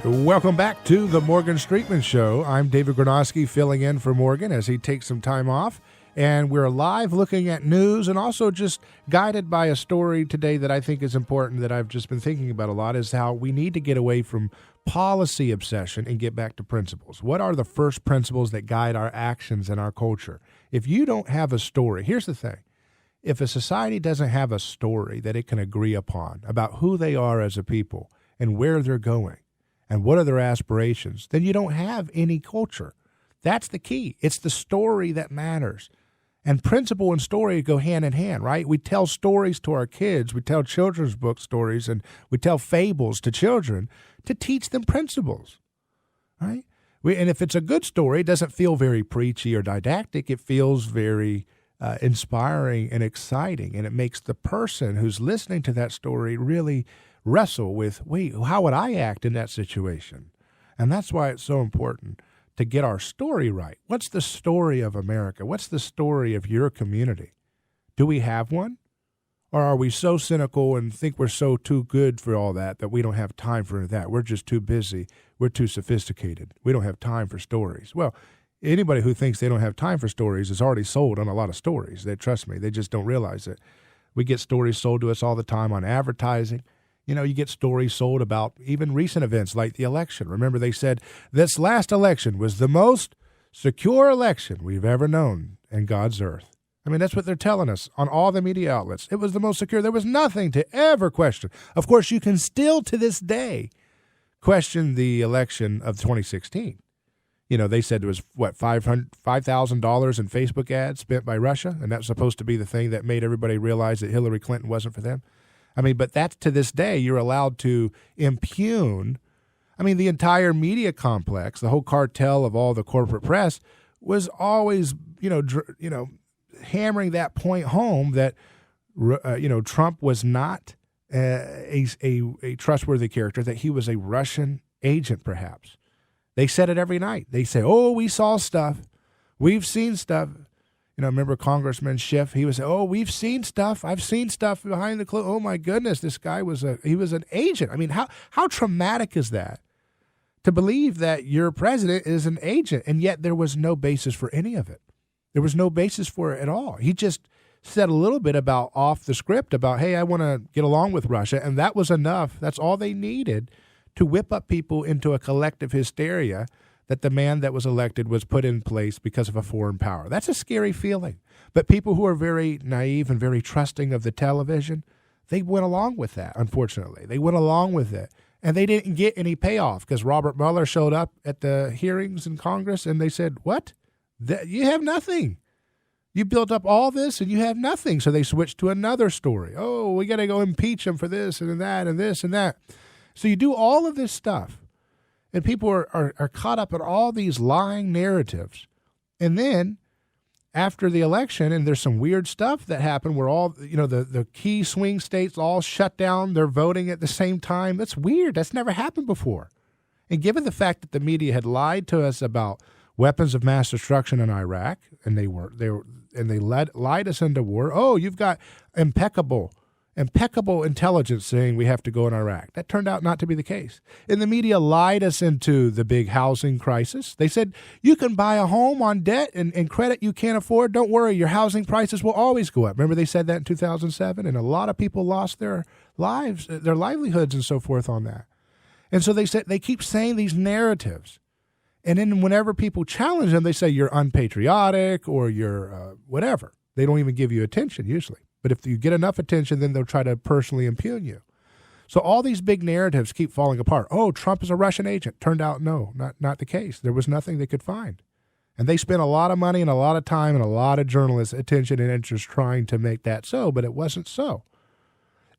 Welcome back to the Morgan Streetman Show. I'm David Gronowski filling in for Morgan as he takes some time off. And we're live looking at news and also just guided by a story today that I think is important that I've just been thinking about a lot is how we need to get away from policy obsession and get back to principles. What are the first principles that guide our actions and our culture? If you don't have a story, here's the thing. If a society doesn't have a story that it can agree upon about who they are as a people and where they're going and what are their aspirations, then you don't have any culture. That's the key. It's the story that matters. And principle and story go hand in hand, right? We tell stories to our kids. We tell children's book stories and we tell fables to children to teach them principles, right? And if it's a good story, it doesn't feel very preachy or didactic. It feels very inspiring and exciting. And it makes the person who's listening to that story really wrestle with, wait, how would I act in that situation? And that's why it's so important to get our story right. What's the story of America? What's the story of your community? Do we have one? Or are we so cynical and think we're so too good for all that we don't have time for that? We're just too busy. We're too sophisticated. We don't have time for stories. Well, anybody who thinks they don't have time for stories is already sold on a lot of stories. Trust me, they just don't realize it. We get stories sold to us all the time on advertising. You know, you get stories sold about even recent events like the election. Remember, they said this last election was the most secure election we've ever known in God's earth. I mean, that's what they're telling us on all the media outlets. It was the most secure. There was nothing to ever question. Of course, you can still to this day question the election of 2016. You know, they said there was, $5,000 in Facebook ads spent by Russia, and that's supposed to be the thing that made everybody realize that Hillary Clinton wasn't for them. I mean, but that's to this day, you're allowed to impugn. I mean, the entire media complex, the whole cartel of all the corporate press was always, hammering that point home that, Trump was not a trustworthy character, that he was a Russian agent, perhaps. They said it every night. They say, oh, we saw stuff. We've seen stuff. You know, remember Congressman Schiff? He was, oh, we've seen stuff. I've seen stuff behind the clothes. Oh, my goodness, this guy was an agent. I mean, how traumatic is that? To believe that your president is an agent, and yet there was no basis for any of it. There was no basis for it at all. He just said a little bit about off the script about, hey, I want to get along with Russia, and that was enough. That's all they needed to whip up people into a collective hysteria that the man that was elected was put in place because of a foreign power. That's a scary feeling. But people who are very naive and very trusting of the television, they went along with that, unfortunately. They went along with it. And they didn't get any payoff because Robert Mueller showed up at the hearings in Congress and they said, what? You have nothing. You built up all this and you have nothing. So they switched to another story. Oh, we got to go impeach him for this and that and this and that. So you do all of this stuff. And people are caught up in all these lying narratives. And then after the election, and there's some weird stuff that happened where all, the key swing states all shut down their voting at the same time. That's weird. That's never happened before. And given the fact that the media had lied to us about weapons of mass destruction in Iraq, and they lied us into war. Oh, you've got impeccable intelligence saying we have to go in Iraq. That turned out not to be the case. And the media lied us into the big housing crisis. They said, you can buy a home on debt and credit you can't afford. Don't worry, your housing prices will always go up. Remember they said that in 2007? And a lot of people lost their lives, their livelihoods and so forth on that. And so they keep saying these narratives. And then whenever people challenge them, they say you're unpatriotic or you're whatever. They don't even give you attention usually. But if you get enough attention, then they'll try to personally impugn you. So all these big narratives keep falling apart. Oh, Trump is a Russian agent. Turned out, no, not the case. There was nothing they could find. And they spent a lot of money and a lot of time and a lot of journalists' attention and interest trying to make that so, but it wasn't so.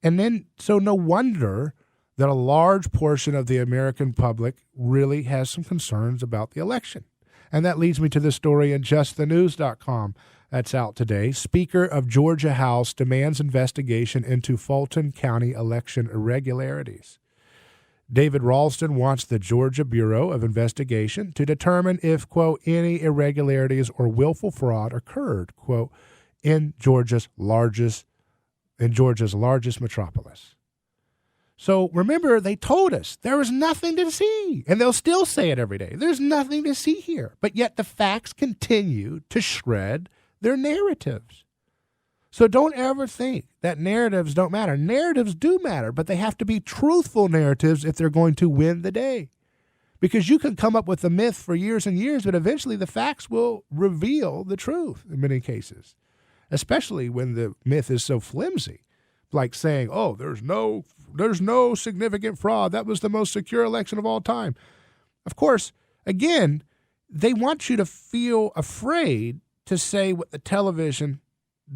And then, so no wonder that a large portion of the American public really has some concerns about the election. And that leads me to the story in justthenews.com. That's out today. Speaker of Georgia House demands investigation into Fulton County election irregularities. David Ralston wants the Georgia Bureau of Investigation to determine if, quote, any irregularities or willful fraud occurred, quote, in Georgia's largest metropolis. So remember, they told us there was nothing to see, and they'll still say it every day. There's nothing to see here. But yet the facts continue to shred their narratives. So don't ever think that narratives don't matter. Narratives do matter, but they have to be truthful narratives if they're going to win the day. Because you can come up with a myth for years and years, but eventually the facts will reveal the truth in many cases, especially when the myth is so flimsy. Like saying, oh, there's no significant fraud. That was the most secure election of all time. Of course, again, they want you to feel afraid to say what the television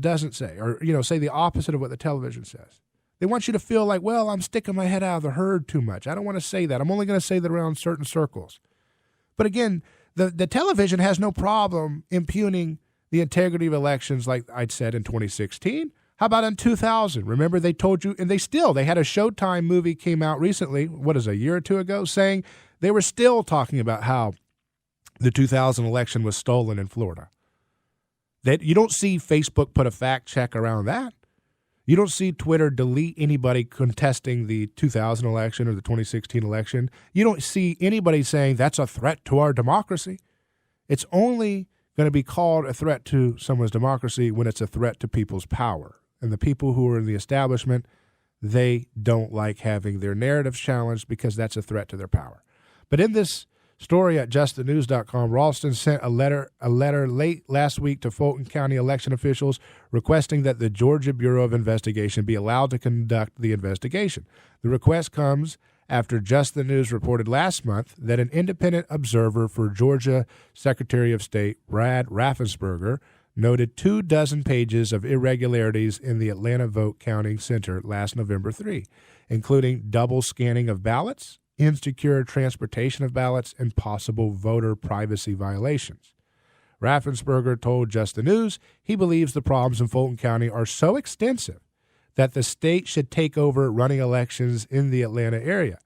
doesn't say, or, say the opposite of what the television says. They want you to feel like, well, I'm sticking my head out of the herd too much. I don't want to say that. I'm only going to say that around certain circles. But again, the television has no problem impugning the integrity of elections like I'd said in 2016. How about in 2000? Remember, they told you, and they had a Showtime movie came out recently, a year or two ago, saying they were still talking about how the 2000 election was stolen in Florida. That you don't see Facebook put a fact check around that. You don't see Twitter delete anybody contesting the 2000 election or the 2016 election. You don't see anybody saying that's a threat to our democracy. It's only going to be called a threat to someone's democracy when it's a threat to people's power. And the people who are in the establishment, they don't like having their narratives challenged because that's a threat to their power. But in this story at justthenews.com, Ralston sent a letter late last week to Fulton County election officials requesting that the Georgia Bureau of Investigation be allowed to conduct the investigation. The request comes after Just the News reported last month that an independent observer for Georgia Secretary of State Brad Raffensperger noted 24 pages of irregularities in the Atlanta vote counting center last November 3, including double scanning of ballots, insecure transportation of ballots, and possible voter privacy violations. Raffensperger told Just the News he believes the problems in Fulton County are so extensive that the state should take over running elections in the Atlanta area.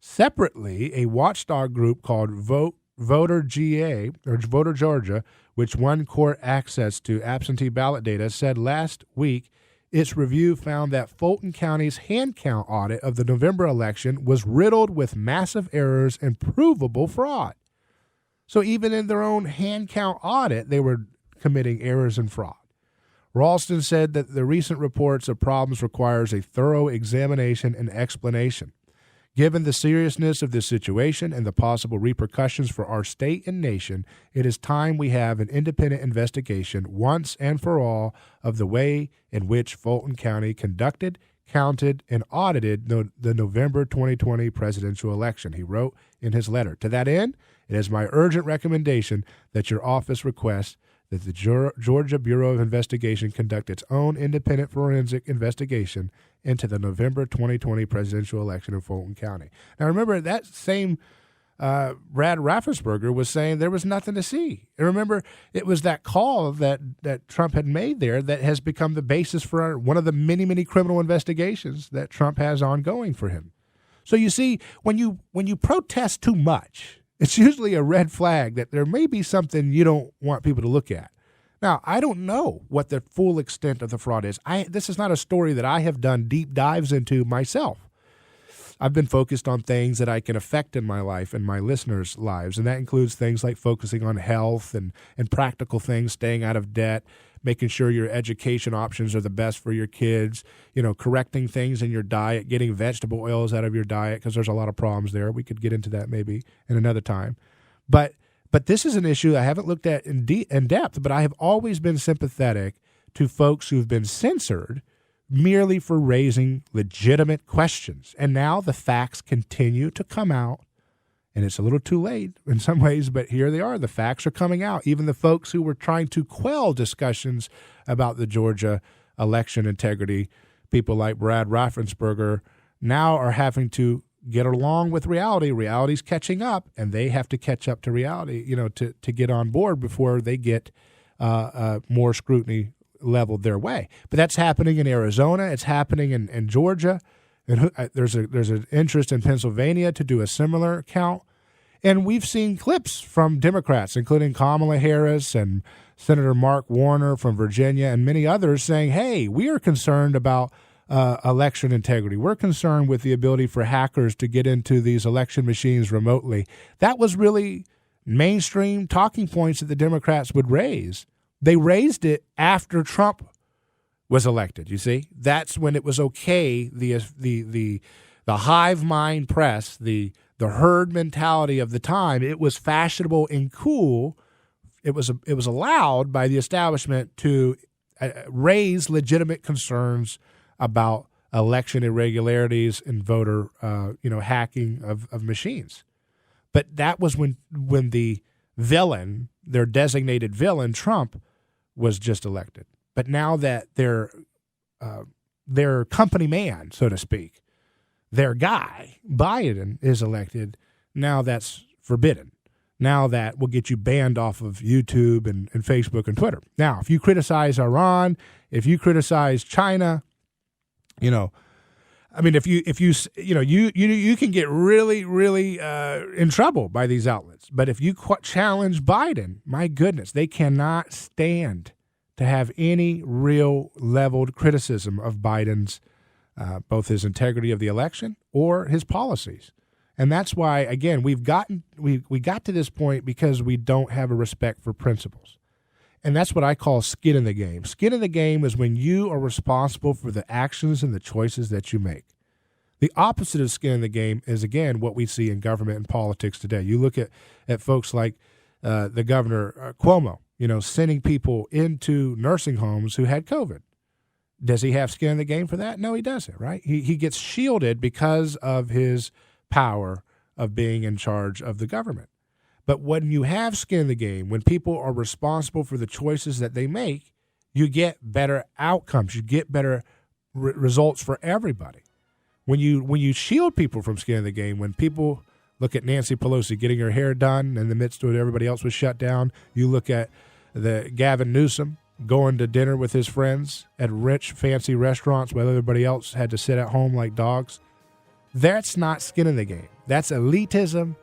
Separately, a watchdog group called Voter Georgia, which won court access to absentee ballot data, said last week its review found that Fulton County's hand count audit of the November election was riddled with massive errors and provable fraud. So even in their own hand count audit, they were committing errors and fraud. Ralston said that the recent reports of problems requires a thorough examination and explanation. Given the seriousness of this situation and the possible repercussions for our state and nation, it is time we have an independent investigation once and for all of the way in which Fulton County conducted, counted, and audited the November 2020 presidential election, he wrote in his letter. To that end, it is my urgent recommendation that your office request that the Georgia Bureau of Investigation conduct its own independent forensic investigation into the November 2020 presidential election in Fulton County. Now, remember, that same Brad Raffensperger was saying there was nothing to see. And remember, it was that call that Trump had made there that has become the basis for one of the many, many criminal investigations that Trump has ongoing for him. So you see, when you protest too much, it's usually a red flag that there may be something you don't want people to look at. Now, I don't know what the full extent of the fraud is. This is not a story that I have done deep dives into myself. I've been focused on things that I can affect in my life and my listeners' lives, and that includes things like focusing on health and practical things, staying out of debt, making sure your education options are the best for your kids, correcting things in your diet, getting vegetable oils out of your diet, because there's a lot of problems there. We could get into that maybe in another time. But this is an issue I haven't looked at in depth, but I have always been sympathetic to folks who've been censored merely for raising legitimate questions. And now the facts continue to come out, and it's a little too late in some ways, but here they are. The facts are coming out. Even the folks who were trying to quell discussions about the Georgia election integrity, people like Brad Raffensperger, now are having to get along with reality. Reality's catching up, and they have to catch up to reality, to get on board before they get more scrutiny leveled their way. But that's happening in Arizona. It's happening in Georgia. And there's an interest in Pennsylvania to do a similar count. And we've seen clips from Democrats, including Kamala Harris and Senator Mark Warner from Virginia and many others saying, hey, we are concerned about election integrity. We're concerned with the ability for hackers to get into these election machines remotely. That was really mainstream talking points that the Democrats would raise. They raised it after Trump was elected. You see, that's when it was okay. The hive mind press, the herd mentality of the time. It was fashionable and cool. It was allowed by the establishment to raise legitimate concerns about election irregularities and voter, hacking of machines. But that was when the villain, their designated villain, Trump, was just elected. But now that their company man, so to speak, their guy, Biden, is elected, now that's forbidden. Now that will get you banned off of YouTube and Facebook and Twitter. Now, if you criticize Iran, if you criticize China, if you can get really, really in trouble by these outlets. But if you challenge Biden, my goodness, they cannot stand to have any real leveled criticism of Biden's both his integrity of the election or his policies. And that's why, again, we got to this point because we don't have a respect for principles. And that's what I call skin in the game. Skin in the game is when you are responsible for the actions and the choices that you make. The opposite of skin in the game is, again, what we see in government and politics today. You look at folks like the governor, Cuomo, sending people into nursing homes who had COVID. Does he have skin in the game for that? No, he doesn't, right? He gets shielded because of his power of being in charge of the government. But when you have skin in the game, when people are responsible for the choices that they make, you get better outcomes. You get better results for everybody. When you shield people from skin in the game, when people look at Nancy Pelosi getting her hair done in the midst of everybody else was shut down, you look at the Gavin Newsom going to dinner with his friends at rich, fancy restaurants while everybody else had to sit at home like dogs. That's not skin in the game. That's elitism.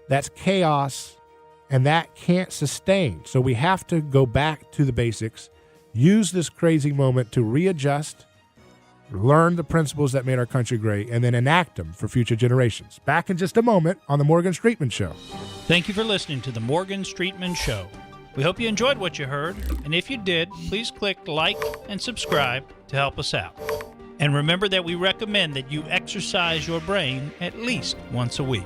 That's chaos. And that can't sustain. So we have to go back to the basics, use this crazy moment to readjust, learn the principles that made our country great, and then enact them for future generations. Back in just a moment on The Morgan Streetman Show. Thank you for listening to The Morgan Streetman Show. We hope you enjoyed what you heard, and if you did, please click like and subscribe to help us out. And remember that we recommend that you exercise your brain at least once a week.